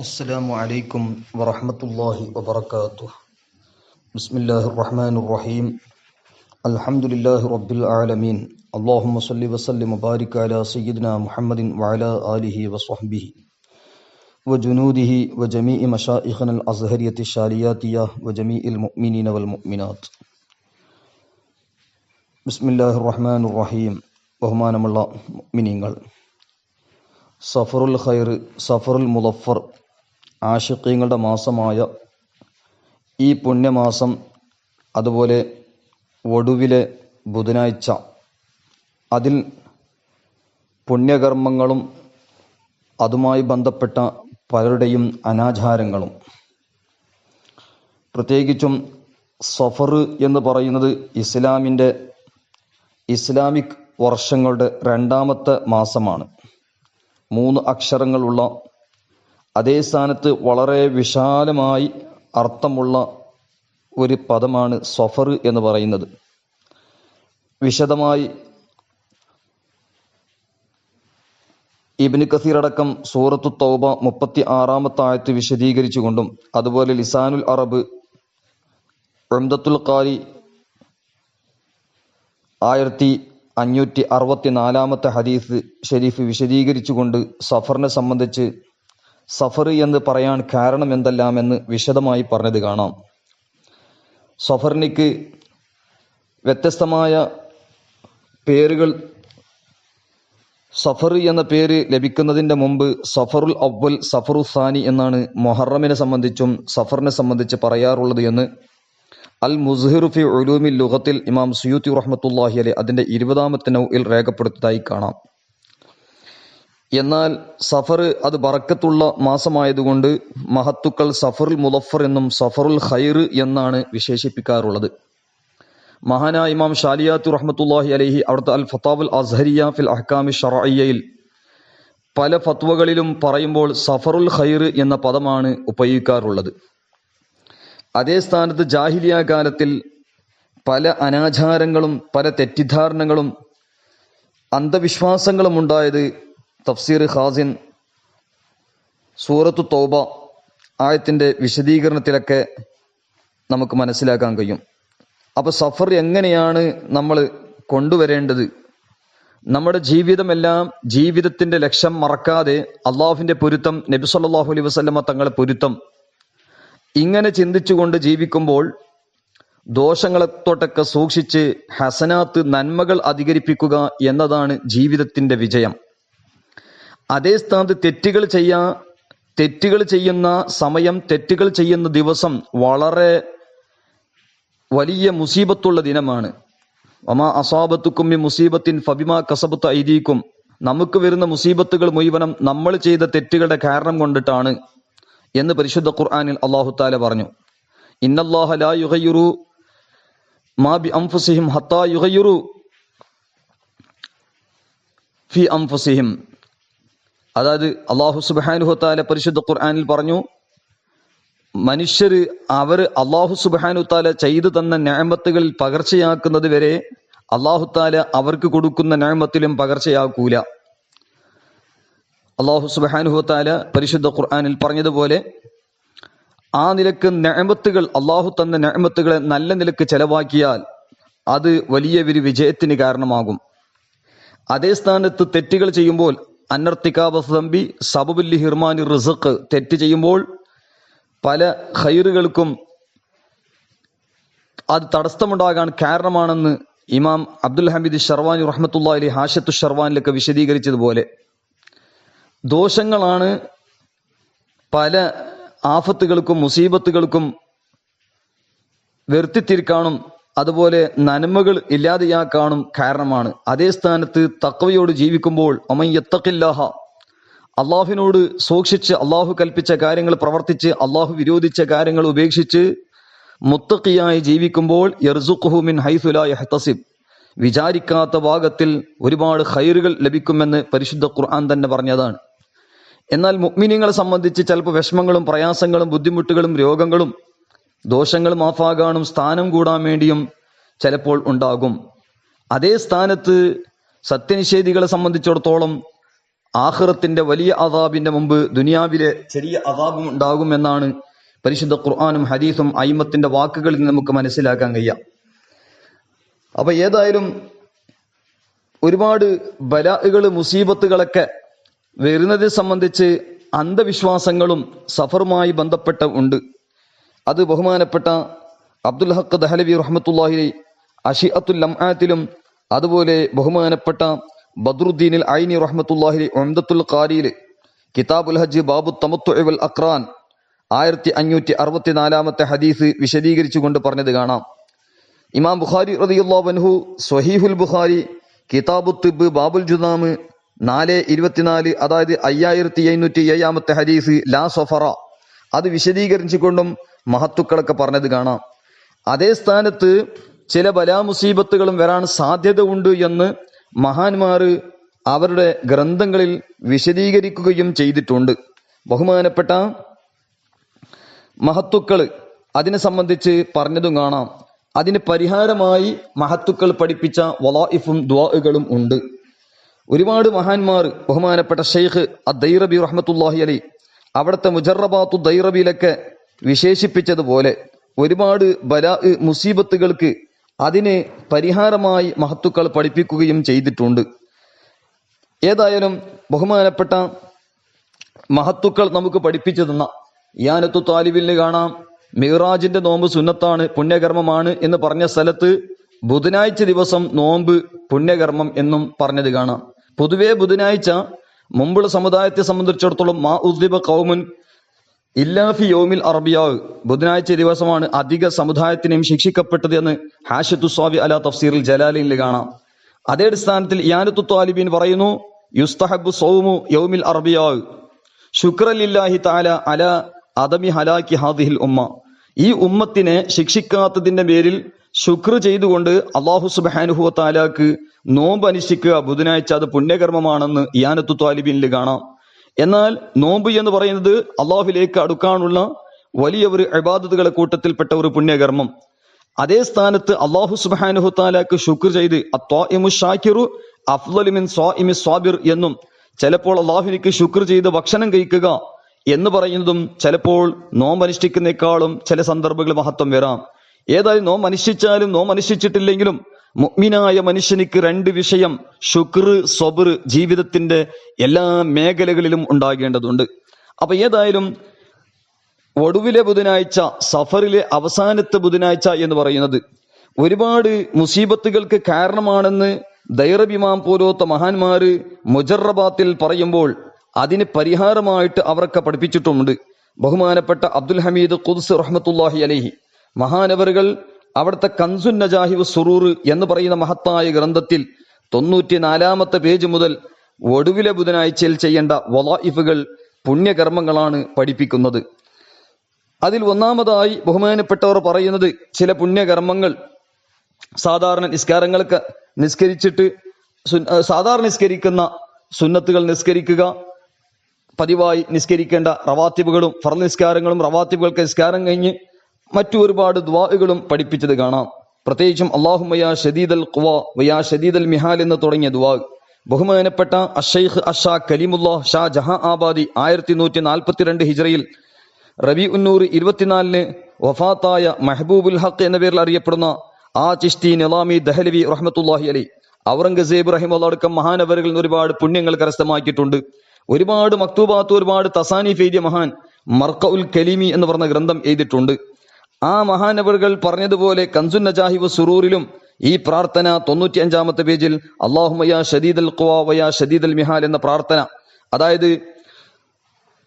السلام عليكم ورحمة الله وبركاته. بسم الله الرحمن الرحيم. الحمد لله رب العالمين. اللهم صل وسلم وبارك على سيدنا محمد وعلى آله وصحبه وجنوده وجميع مشائخنا الأزهرية الشالياتية وجميع المؤمنين والمؤمنات. بسم الله الرحمن الرحيم. ബഹുമാനമുള്ള മുഅ്മിനീങ്ങൾ, സഫറുൽ ഖൈർ, സഫറുൽ മുളഫർ, ആശിഖീങ്ങളുടെ മാസമായ ഈ പുണ്യമാസം, അതുപോലെ ഒടുവിലെ ബുധനാഴ്ച, അതിൽ പുണ്യകർമ്മങ്ങളും അതുമായി ബന്ധപ്പെട്ട പലരുടെയും അനാചാരങ്ങളും, പ്രത്യേകിച്ചും സഫർ എന്ന് പറയുന്നത് ഇസ്ലാമിക് വർഷങ്ങളുടെ രണ്ടാമത്തെ മാസമാണ്. 3 അക്ഷരങ്ങളുള്ള, അതേ സ്ഥാനത്ത് വളരെ വിശാലമായി അർത്ഥമുള്ള ഒരു പദമാണ് സഫർ എന്ന് പറയുന്നത്. വിശദമായി ഇബ്നു കസീർ അടക്കം സൂറത്തു തൗബ 36-ാമത്തെ ആയത്ത് വിശദീകരിച്ചുകൊണ്ടും, അതുപോലെ ലിസാനുൽ അറബ്, ഉംദത്തുൽ ഖാരി 1564-ാമത്തെ ഹദീസ് ഷരീഫ് വിശദീകരിച്ചുകൊണ്ട് സഫറിനെ സംബന്ധിച്ച്, സഫർ എന്ന് പറയാൻ കാരണം എന്തെല്ലാമെന്ന് വിശദമായി പറഞ്ഞത് കാണാം. സഫറിനിക്ക് വ്യത്യസ്തമായ പേരുകൾ. സഫർ എന്ന പേര് ലഭിക്കുന്നതിൻ്റെ മുമ്പ് സഫറുൽ അവ്വൽ, സഫറുൽ സാനി എന്നാണ് മുഹറമിനെ സംബന്ധിച്ചും സഫറിനെ സംബന്ധിച്ച് പറയാറുള്ളത് എന്ന് അൽ മുസ്ഹിറു ഫി ഉലൂമിൽ ലുഗത്തിൽ ഇമാം സുയൂത്തി റഹ്മത്തുള്ളാഹി അലൈഹി അതിൻ്റെ 20-ാമത്തെ നൗഇൽ രേഖപ്പെടുത്തിയതായി കാണാം. എന്നാൽ സഫർ അത് ബറക്കത്തുള്ള മാസമായതുകൊണ്ട് മഹത്തുക്കൾ സഫറുൽ മുളഫർ എന്നും സഫറുൽ ഖൈർ എന്നാണ് വിശേഷിപ്പിക്കാറുള്ളത്. മഹാനായ ഇമാം ഷാലിയാത്തു റഹ്മത്തുള്ളാഹി അലൈഹി അവിടുത്തെ അൽ ഫതാവുൽ അസ്ഹരിയ ഫിൽ അഹ്കാമി ശർഇയ്യയിൽ പല ഫത്വകളിലും പറയുമ്പോൾ സഫറുൽ ഖൈർ എന്ന പദമാണ് ഉപയോഗിക്കാറുള്ളത്. അതേ സ്ഥാനത്ത് ജാഹിലിയ കാലത്തിൽ പല അനാചാരങ്ങളും പല തെറ്റിദ്ധാരണകളും അന്ധവിശ്വാസങ്ങളും ഉണ്ടായത് തഫ്സീർ ഖാസിൻ സൂറത്തു തൗബ ആയത്തിൻ്റെ വിശദീകരണത്തിലൊക്കെ നമുക്ക് മനസ്സിലാക്കാൻ കഴിയും. അപ്പോൾ സഫർ എങ്ങനെയാണ് നമ്മൾ കൊണ്ടുവരേണ്ടത്? നമ്മുടെ ജീവിതത്തിൻ്റെ ലക്ഷ്യം മറക്കാതെ അള്ളാഹുവിൻ്റെ പൊരുത്തം, നബി സല്ലല്ലാഹു അലൈഹി വസല്ലമ തങ്ങളുടെ പൊരുത്തം, ഇങ്ങനെ ചിന്തിച്ചുകൊണ്ട് ജീവിക്കുമ്പോൾ ദോഷങ്ങളെ തൊട്ടൊക്കെ സൂക്ഷിച്ച് ഹസനാത്ത്, നന്മകൾ അധികരിപ്പിക്കുക എന്നതാണ് ജീവിതത്തിൻ്റെ വിജയം. അതേ സ്ഥാനത്ത് തെറ്റുകൾ ചെയ്യുന്ന സമയം, തെറ്റുകൾ ചെയ്യുന്ന ദിവസം വളരെ വലിയ മുസീബത്തുള്ള ദിനമാണ്. വമാ അസാബത്തുക്കും മിൻ മുസീബത്തിൻ ഫബിമാ കസബത്ത് ഐദീക്കും. നമുക്ക് വരുന്ന മുസീബത്തുകൾ മുഴുവനും നമ്മൾ ചെയ്ത തെറ്റുകളുടെ കാരണം കൊണ്ടിട്ടാണ് എന്ന് പരിശുദ്ധ ഖുർആനിൽ അല്ലാഹു തആല പറഞ്ഞു. ഇന്നല്ലാഹ ലാ യുഗയ്യിറു മാ ബി അൻഫുസിഹിം ഹത്താ യുഗയ്യിറു ഫി അൻഫുസിഹിം. അതായത് അല്ലാഹു സുബ്ഹാനഹു വ തആല പരിശുദ്ധ ഖുർആനിൽ പറഞ്ഞു, മനുഷ്യർ അല്ലാഹു സുബ്ഹാനഹു വ തആല ചെയ്തു തന്ന നിഅമത്തുകളിൽ പകർച്ചയാക്കുന്നത് വരെ അല്ലാഹു തആല അവർക്ക് കൊടുക്കുന്ന നിഅമത്തിലും പകർച്ചയാക്കൂല. അല്ലാഹു സുബ്ഹാനഹു വ തആല പരിശുദ്ധ ഖുർആനിൽ പറഞ്ഞതുപോലെ ആ നിലക്ക് നിഅമത്തുകൾ, അല്ലാഹു തന്ന നിഅമത്തുകളെ നല്ല നിലക്ക് ചെലവാക്കിയാൽ അത് വലിയ ഒരു വിജയത്തിന് കാരണമാകും. അതേ സ്ഥാനത്ത് തെറ്റുകൾ ചെയ്യുമ്പോൾ അന്നർത്തികാബ ദംബി സബബുൽ ലിഹിർമാനി റിസ്ഖ്, തെറ്റ് ചെയ്യുമ്പോൾ പല ഖൈറുകൾക്കും അത് തടസ്സമുണ്ടാകാൻ കാരണമാണെന്ന് ഇമാം അബ്ദുൽ ഹമീദ് ഷർവാനി റഹ്മത്തുള്ളാഹി അലൈഹി ഹാശിയത്തു ഷർവാനിലൊക്കെ വിശദീകരിച്ചതുപോലെ ദോഷങ്ങളാണ് പല ആഫത്തുകൾക്കും മുസീബത്തുകൾക്കും വരുത്തിത്തീർക്കാനും അതുപോലെ നന്മകൾ ഇല്ലാതെയാക്കാനും കാരണമാണ്. അതേ സ്ഥാനത്ത് തഖ്വയോട് ജീവിക്കുമ്പോൾ ഒമൻ യത്തഖില്ലാഹ, അള്ളാഹുവിനോട് സൂക്ഷിച്ച് അള്ളാഹു കൽപ്പിച്ച കാര്യങ്ങൾ പ്രവർത്തിച്ച് അള്ളാഹു വിരോധിച്ച കാര്യങ്ങൾ ഉപേക്ഷിച്ച് മുത്തഖിയായി ജീവിക്കുമ്പോൾ യർസുഖുഹു മിൻ ഹൈസു ലാ യഹ്തസിബ്, വിചാരിക്കാത്ത ഭാഗത്തിൽ ഒരുപാട് ഖൈറുകൾ ലഭിക്കുമെന്ന് പരിശുദ്ധ ഖുർആൻ തന്നെ പറഞ്ഞതാണ്. എന്നാൽ മുഅ്മിനീങ്ങളെ സംബന്ധിച്ച് ചിലപ്പോൾ വിഷമങ്ങളും പ്രയാസങ്ങളും ബുദ്ധിമുട്ടുകളും രോഗങ്ങളും ദോഷങ്ങൾ മാഫാകാനും സ്ഥാനം കൂടാൻ വേണ്ടിയും ചിലപ്പോൾ ഉണ്ടാകും. അതേ സ്ഥാനത്ത് സത്യനിഷേധികളെ സംബന്ധിച്ചിടത്തോളം ആഖിറത്തിന്റെ വലിയ അദാബിന്റെ മുമ്പ് ദുനിയാവിലെ ചെറിയ അദാബും ഉണ്ടാകുമെന്നാണ് പരിശുദ്ധ ഖുർആനും ഹദീസും അയിമത്തിന്റെ വാക്കുകളിൽ നിന്ന് നമുക്ക് മനസ്സിലാക്കാൻ കഴിയാം. അപ്പൊ ഏതായാലും ഒരുപാട് ബലാഅുകൾ മുസീബത്തുകളൊക്കെ വരുന്നതിനെ സംബന്ധിച്ച് അന്ധവിശ്വാസങ്ങളും സഫറുമായി ബന്ധപ്പെട്ട ഉണ്ട്. അത് ബഹുമാനപ്പെട്ട അബ്ദുൽ ഹഖ് ദഹലവി റഹ്മത്തുള്ളാഹി അശിഅത്തുൽ ലംആത്തിലും അതുപോലെ ബഹുമാനപ്പെട്ട ബദ്രുദ്ദീനിൽ ഐനി റഹ്മത്തുള്ളാഹി ഉംദത്തുൽ ഖാരിയിൽ കിതാബുൽ ഹജ്ജ് ബാബു തമത്തുഇ വൽ അഖ്റാൻ 1564 ഹദീസ് വിശദീകരിച്ചുകൊണ്ട് പറഞ്ഞത് കാണാം. ഇമാം ബുഖാരി റളിയല്ലാഹു അൻഹു സ്വഹീഹുൽ ബുഖാരി കിതാബു തിബ് ബാബുൽ ജുദാം 4:24, അതായത് 5707 ഹദീസ് ലാ സഫറ, അത് വിശദീകരിച്ചുകൊണ്ടും മഹത്തുക്കളൊക്കെ പറഞ്ഞത് കാണാം. അതേ സ്ഥാനത്ത് ചില ബലാമുസീബത്തുകളും വരാൻ സാധ്യത ഉണ്ട് എന്ന് മഹാന്മാർ അവരുടെ ഗ്രന്ഥങ്ങളിൽ വിശദീകരിക്കുകയും ചെയ്തിട്ടുണ്ട്. ബഹുമാനപ്പെട്ട മഹത്തുക്കൾ അതിനെ സംബന്ധിച്ച് പറഞ്ഞതും കാണാം. അതിന് പരിഹാരമായി മഹത്തുക്കൾ പഠിപ്പിച്ച വലായിഫും ദുആകളും ഉണ്ട്. ഒരുപാട് മഹാന്മാർ ബഹുമാനപ്പെട്ട ഷെയ്ഖ് അദ്ദൈറബി റഹ്മത്തുള്ളാഹി അലൈഹി അവിടുത്തെ മുജറബാത്തു ദൈറബിയിലൊക്കെ വിശേഷിപ്പിച്ചതുപോലെ ഒരുപാട് ബലാ മുസീബത്തുകൾക്ക് അതിന് പരിഹാരമായി മഹത്തുക്കൾ പഠിപ്പിക്കുകയും ചെയ്തിട്ടുണ്ട്. ഏതായാലും ബഹുമാനപ്പെട്ട മഹത്തുക്കൾ നമുക്ക് പഠിപ്പിച്ചു തന്ന ഇയാനത്തു താലിബിന് കാണാം, മിറാജിന്റെ നോമ്പ് സുന്നത്താണ്, പുണ്യകർമ്മമാണ് എന്ന് പറഞ്ഞ സ്ഥലത്ത് ബുധനാഴ്ച ദിവസം നോമ്പ് പുണ്യകർമ്മം എന്നും പറഞ്ഞത് കാണാം. പൊതുവെ ബുധനാഴ്ച മുമ്പുള്ള സമുദായത്തെ സംബന്ധിച്ചിടത്തോളം മാ ഉദ്ദിബ ഖൗമുൻ ഇല്ലാഫി യൗമിൽ അറബിയാവ്, ബുധനാഴ്ച ദിവസമാണ് അധിക സമുദായത്തിനെയും ശിക്ഷിക്കപ്പെട്ടത് എന്ന് ഹാഷിത്തു സ്വാബി അല തഫ്സീറിൽ ജലാലിൽ കാണാം. അതേ അടിസ്ഥാനത്തിൽ ഇയാനത്തു താലിബീൻ പറയുന്നു, യുസ്തഹബു സൗമു യൗമിൽ അറബിയാവ് ശുക്രലില്ലാഹി തആല അല അദമി ഹലാക്കി ഹാദിഹിൽ ഉമ്മ, ഈ ഉമ്മത്തിനെ ശിക്ഷിക്കാത്തതിന്റെ പേരിൽ ശുക്ർ ചെയ്തുകൊണ്ട് അല്ലാഹു സുബ്ഹാനഹു വ തആലാക്ക് നോമ്പ് അനുഷ്ഠിക്കുക ബുധനാഴ്ച അത് പുണ്യകർമ്മമാണെന്ന് ഇയാനത്തു താലിബീനിൽ കാണാം. എന്നാൽ നോമ്പ് എന്ന് പറയുന്നത് അള്ളാഹുലേക്ക് അടുക്കാനുള്ള വലിയ ഒരു ഇബാദത്തുകളെ കൂട്ടത്തിൽപ്പെട്ട ഒരു പുണ്യകർമ്മം. അതേ സ്ഥാനത്ത് അല്ലാഹു സുബ്ഹാനഹു വ തആലാക്ക് ശുക്ർ ചെയ്ത് അത്വാഇമു ഷാകിറു അഫ്ളലു മിൻ സ്വാഇമി സ്വാബിർ എന്നും, ചിലപ്പോൾ അള്ളാഹുവിലേക്ക് ശുക്ർ ചെയ്ത് ഭക്ഷണം കഴിക്കുക എന്ന് പറയുന്നതും ചിലപ്പോൾ നോമ്പനുഷ്ഠിക്കുന്നേക്കാളും ചില സന്ദർഭങ്ങളിൽ മഹത്വം വരാം. ഏതായാലും നോമ്പനുഷ്ഠിച്ചാലും നോമ്പനുഷ്ഠിച്ചിട്ടില്ലെങ്കിലും മുഅ്മിനായ മനുഷ്യനിക്ക് രണ്ട് വിഷയം ശുക്ർ സ്വബർ ജീവിതത്തിന്റെ എല്ലാ മേഖലകളിലും ഉണ്ടാകേണ്ടതുണ്ട്. അപ്പൊ ഏതായാലും ഒടുവിലെ ബുധനാഴ്ച, സഫറിലെ അവസാനത്തെ ബുധനാഴ്ച എന്ന് പറയുന്നത് ഒരുപാട് മുസീബത്തുകൾക്ക് കാരണമാണെന്ന് ദൈറബിമാം പോലത്തെ മഹാന്മാര് മുജറബാത്തിൽ പറയുമ്പോൾ അതിന് പരിഹാരമായിട്ട് അവർക്ക് പഠിപ്പിച്ചിട്ടുമുണ്ട്. ബഹുമാനപ്പെട്ട അബ്ദുൽ ഹമീദ് ഖുദ്സ് റഹ്മത്തുള്ളാഹി അലൈഹി മഹാനവറുകൾ അവിടുത്തെ കൻസുൻ നജാഹി വസ്സുറൂർ എന്ന് പറയുന്ന മഹത്തായ ഗ്രന്ഥത്തിൽ 94 പേജ് മുതൽ ഒടുവിലെ ബുധനാഴ്ചയിൽ ചെയ്യേണ്ട വലായിഫുകൾ പുണ്യകർമ്മങ്ങളാണ് പഠിപ്പിക്കുന്നത്. അതിൽ ഒന്നാമതായി ബഹുമാനപ്പെട്ടവർ പറയുന്നത് ചില പുണ്യകർമ്മങ്ങൾ സാധാരണ നിസ്കാരങ്ങൾക്ക് നിസ്കരിച്ചിട്ട് സാധാരണ നിസ്കരിക്കുന്ന സുന്നത്തുകൾ നിസ്കരിക്കുക, പതിവായി നിസ്കരിക്കേണ്ട റവാത്തിബുകളും ഫർള് നിസ്കാരങ്ങളും റവാത്തിബുകൾക്ക് നിസ്കാരം കഴിഞ്ഞ് മറ്റു ഒരുപാട് ദുആകളും പഠിപ്പിച്ചത് കാണാം. പ്രത്യേകിച്ചും അല്ലാഹുമ്മ യാ ശദീദൽ ഖുവാ വയാ ശദീദൽ മിഹാൽ എന്ന് തുടങ്ങിയ ദുആ ബഹുമാനപ്പെട്ട അഷൈഖ് അഷാ കലീമുല്ലാഹ് ഷാ ജഹാ ആബാദി 1142 ഹിജ്റയിൽ റബീഉന്നൂർ 24 വഫാത്തായ മെഹബൂബുൽ ഹഖ് എന്ന പേരിൽ അറിയപ്പെടുന്ന ആ ചിശ്തി നിളാമി ദഹലവി റഹ്മത്തുള്ളാഹി അലൈഹി ഔറംഗസേബ് റഹിമഹുല്ലാഹ് അടക്കം മഹാനവറുകളിൽ ഒരുപാട് പുണ്യങ്ങൾ കരസ്ഥമാക്കിയിട്ടുണ്ട്. ഒരുപാട് മക്തൂബാത്ത്, ഒരുപാട് തസാനീഫ് എഴുതിയ മഹാൻ മർഖഉൽ കലീമി എന്ന് പറഞ്ഞ ഗ്രന്ഥം എഴുതിയിട്ടുണ്ട്. ആ മഹാനവറുകൾ പറഞ്ഞതുപോലെ കൻസുൻ നജാഹി വസ്സുറൂറിലും ഈ പ്രാർത്ഥന 95 പേജിൽ അല്ലാഹുമ്മ യാ ശദീദൽ ഖുവാ വയാ ശദീദൽ മിഹാൽ എന്ന പ്രാർത്ഥന, അതായത്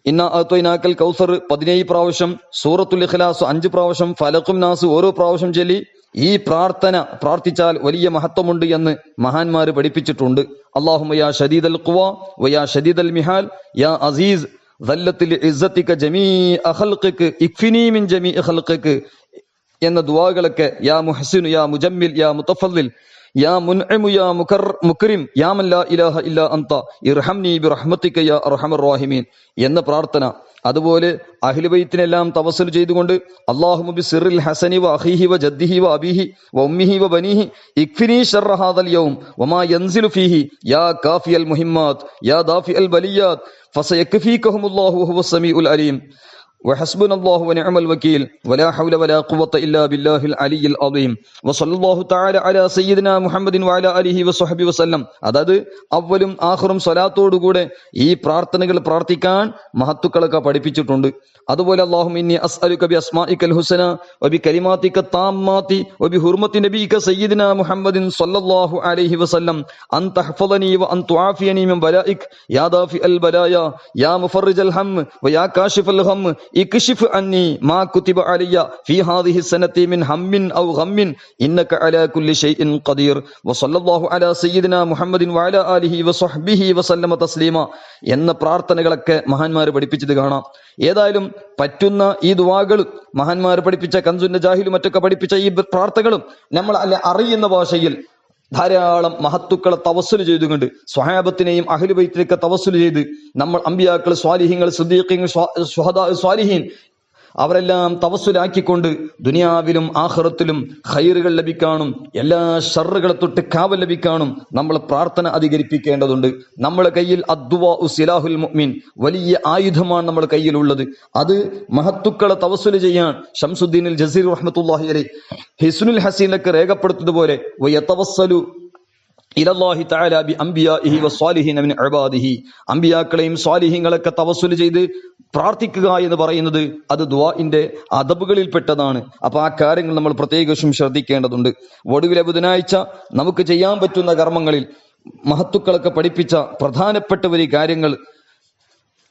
ഇന്നാ അഅ്തൈനാക്കൽ കൗസർ 17 പ്രാവശ്യം, സൂറത്തുൽ ഇഖ്ലാസ് 5 പ്രാവശ്യം, ഫലഖും നാസ് ഓരോ പ്രാവശ്യം ചൊല്ലി ഈ പ്രാർത്ഥന പ്രാർത്ഥിച്ചാൽ വലിയ മഹത്വമുണ്ട് എന്ന് മഹാന്മാര് പഠിപ്പിച്ചിട്ടുണ്ട്. അല്ലാഹുമ്മ യാ ശദീദൽ ഖുവാ വയാ ശദീദൽ മിഹാൽ യാ അസീസ് ദല്ലത്തിൽ ഇസ്സതിക ജമീഅ ഖൽഖിക ഇക്ഫിനി മിൻ ജമീഅ ഖൽഖിക എന്ന ദുആകളൊക്കെ യാ മുഹ്സിൻ യാ മുജമ്മിൽ യാ മുതഫല്ലിൽ യാ മുൻഇമു യാ മുക്രിം യാ മൻ ലാ ഇലാഹ ഇല്ലാ അൻത ഇർഹംനി ബിറഹ്മതിക യാ അർഹമർ റഹീമീൻ എന്ന പ്രാർത്ഥന അതുപോലെ അഹ്ലുബൈത്തിനെല്ലാം തവസ്സുൽ ചെയ്തുകൊണ്ട് അല്ലാഹുമ്മ ബിസിറിൽ ഹസനി വ അഖീഹി വ ജദ്ദിഹി വ അബീഹി വ ഉമ്മിഹി വ ബനീഹി ഇക്ഫിനി ശർറ ഹാദൽ യൗം വമാ യൻസിലു ഫീഹി യാ കാഫിയൽ മുഹിമ്മാത്ത് യാ ദാഫിഅൽ ബലിയാത്ത് ഫസയക്ഫീകഹുമുല്ലാഹു വഹുവസ് സമീഉൽ അലീം وحسبنا الله ونعم الوكيل ولا حول ولا قوة إلا بالله العلي العظيم وصلى الله تعالى على سيدنا محمد وعلى آله وصحبه وسلم. അതായത് അവലും ആഖിറും സ്വലാത്തോടുകൂടെ ഈ പ്രാർത്ഥനകൾ പ്രാർത്ഥിക്കാൻ മഹത്തുക്കളൊക്കെ പഠിപ്പിച്ചിട്ടുണ്ട്. അതുപോലെ അല്ലാഹുമ്മ ഇന്നി അസ്അലുക ബി അസ്മാഇകൽ ഹുസ്ന വബി കലിമാതിക താമ്മാതി വബി ഹുർമതി നബിക സയ്യിദിനാ മുഹമ്മദിൻ സ്വല്ലല്ലാഹു അലൈഹി വസല്ലം അൻ തഹ്ഫളനി വ അൻ തുആഫിയനി മിൻ ബലാഇക് യാ ദാഫിഅൽ ബലായ യാ മുഫർരിജൽ ഹം വ യാ കാശിഫൽ ഹം ഇക്ഷിഫ് അന്നി മാ കുതിബ അലയ്യ ഫീ ഹാദിഹി സനതി മിൻ ഹമ്മിൻ ഔ ഗമ്മിൻ ഇന്നക അലാ കുല്ലി ഷൈഇൻ ഖദീർ വ സ്വല്ലല്ലാഹു അലാ സയ്യിദിനാ മുഹമ്മദിൻ വ അലാ ആലിഹി വ സ്വഹ്ബിഹി വസല്ലമ തസ്ലീമ എന്ന പ്രാർത്ഥനകളൊക്കെ മഹാന്മാർ പഠിപ്പിച്ചത് കാണാം. ഏതായാലും പറ്റുന്ന ഈ ദുആകൾ മഹാന്മാർ പഠിപ്പിച്ച കൻസുന്ന ജാഹിലും മറ്റൊക്കെ പഠിപ്പിച്ച ഈ പ്രാർത്ഥനകളും നമ്മൾ അറിയുന്ന ഭാഷയിൽ ധാരാളം മഹത്തുക്കളെ തവസ്സുൽ ചെയ്തുകൊണ്ട് സ്വഹാബത്തിനെയും അഹ്ലുബൈത്തിനെയൊക്കെ തവസ്സുൽ ചെയ്ത് നമ്മൾ അമ്പിയാക്കൾ, സ്വാലിഹീങ്ങൾ, സിദ്ദീഖീങ്ങൾ, ശുഹദാ, സ്വാലിഹീൻ അവരെല്ലാം തവസ്സുലാക്കിക്കൊണ്ട് ദുനിയാവിലും ആഖിറത്തിലും ഖൈറുകൾ ലഭിക്കാനും എല്ലാ ഷർറുകളെ തൊട്ട് കാവൽ ലഭിക്കാനും നമ്മൾ പ്രാർത്ഥന അധികരിപ്പിക്കേണ്ടതുണ്ട്. നമ്മുടെ കയ്യിൽ അദ്ദുആഉ സിലാഹുൽ മുഅ്മിൻ, വലിയ ആയുധമാണ് നമ്മുടെ കയ്യിലുള്ളത്. അത് മഹത്തുക്കളെ തവസ്സുൽ ചെയ്യാൻ ശംസുദ്ദീൻ ജസീർ റഹ്മത്തുള്ളാഹി അലൈഹി ഹിസ്നുൽ ഹസീനൊക്കെ രേഖപ്പെടുത്തുന്നതുപോലെ വയതവസ്സലു ഇലല്ലാഹി തആല ബി അംബിയാഇഹി വസ്വാലിഹീന മിൻ ഇബാദിഹി, അംബിയാക്കളെയും സ്വാലിഹീങ്ങളൊക്കെ തവസ്സുൽ ചെയ്ത് പ്രാർത്ഥിക്കുക എന്ന് പറയുന്നത് അത് ദുആഇന്റെ അദബുകളിൽപ്പെട്ടതാണ്. അപ്പൊ ആ കാര്യങ്ങൾ നമ്മൾ പ്രത്യേകിച്ചും ശ്രദ്ധിക്കേണ്ടതുണ്ട്. ഒടുവിലെ ബുധനാഴ്ച നമുക്ക് ചെയ്യാൻ പറ്റുന്ന കർമ്മങ്ങളിൽ മഹത്തുക്കളൊക്കെ പഠിപ്പിച്ച പ്രധാനപ്പെട്ട ഒരു കാര്യങ്ങൾ,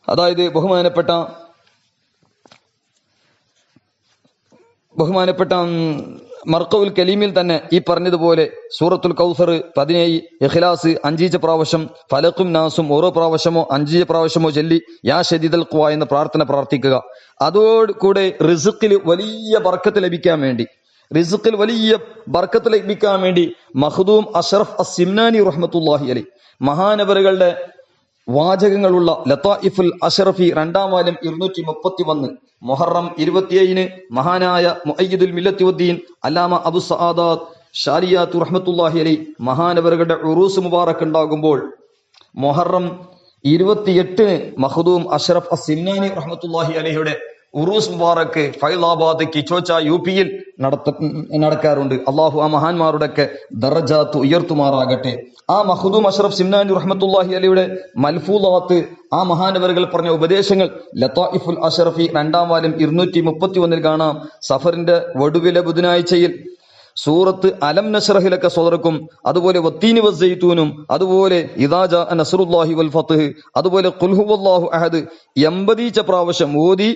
അതായത് ബഹുമാനപ്പെട്ട മർഖഉൽ കലീമിൽ തന്നെ ഈ പറഞ്ഞതുപോലെ സൂറത്തുൽ കൗസർ 17, ഇഖ്ലാസ് 5 പ്രാവശ്യം, ഫലഖും നാസും ഓരോ പ്രാവശ്യമോ 5 പ്രാവശ്യമോ ചൊല്ലി യാ ശദീദൽ ഖുവ എന്ന പ്രാർത്ഥന പ്രാർത്ഥിക്കുക. അതോടുകൂടെ റിസ്ഖിൽ വലിയ ബർക്കത്ത് ലഭിക്കാൻ വേണ്ടി മഖ്ദൂം അഷ്റഫ് അസ്സിംനാനി റഹ്മത്തുള്ളാഹി അലൈഹി മഹാനവറുകളുടെ വാചകങ്ങളുള്ള ലതായിഫുൽ അഷ്റഫി 2ാം വാല്യം 231 മുഹറം 27 മഹാനായ മുഅയ്യിദുൽ മില്ലത്തി വദ്ദീൻ അല്ലാമ അബു സആദാത്ത് ഷാരിയാത്തു റഹ്മത്തുള്ളാഹി അലൈഹി മഹാനവറുകളുടെ ഉറൂസ് മുബാറക് ഉണ്ടാകുമ്പോൾ മുഹറം 28 മഖ്ദൂം അഷ്റഫ് അസ്സിംനാനി റഹ്മത്തുള്ളാഹി അലൈഹിയുടെ ഉറൂസ് മുബാറക് ഫൈലാബാദ് കിച്ചോച്ച UP-യിൽ നടക്കാറുണ്ട്. അള്ളാഹു ആ മഹാന്മാരുടെയൊക്കെ ദറജാത്ത് ഉയർത്തുമാറാകട്ടെ. ആ മഖ്ദൂം അഷ്റഫ് സിംനാനി റഹ്മത്തുള്ളാഹി അലൈഹിയുടെ മൽഫൂലാത്ത്, ആ മഹാനവറുകൾ പറഞ്ഞ ഉപദേശങ്ങൾ ലതായിഫുൽ അഷ്റഫി 2ാം വാല്യം 231 കാണാം. സഫറിന്റെ ഒടുവിലെ ബുധനാഴ്ചയിൽ സൂറത്ത് അലം നശ്റഹിലൊക്കെ സ്വതർക്കും, അതുപോലെ വത്തീനി വസ്സൈത്തൂനും, അതുപോലെ ഇദാ ജാ നസ്റുല്ലാഹി വൽ ഫത്ഹ്, അതുപോലെ ഖുൽ ഹുവല്ലാഹു അഹദ് 80 പ്രാവശ്യം ഓതി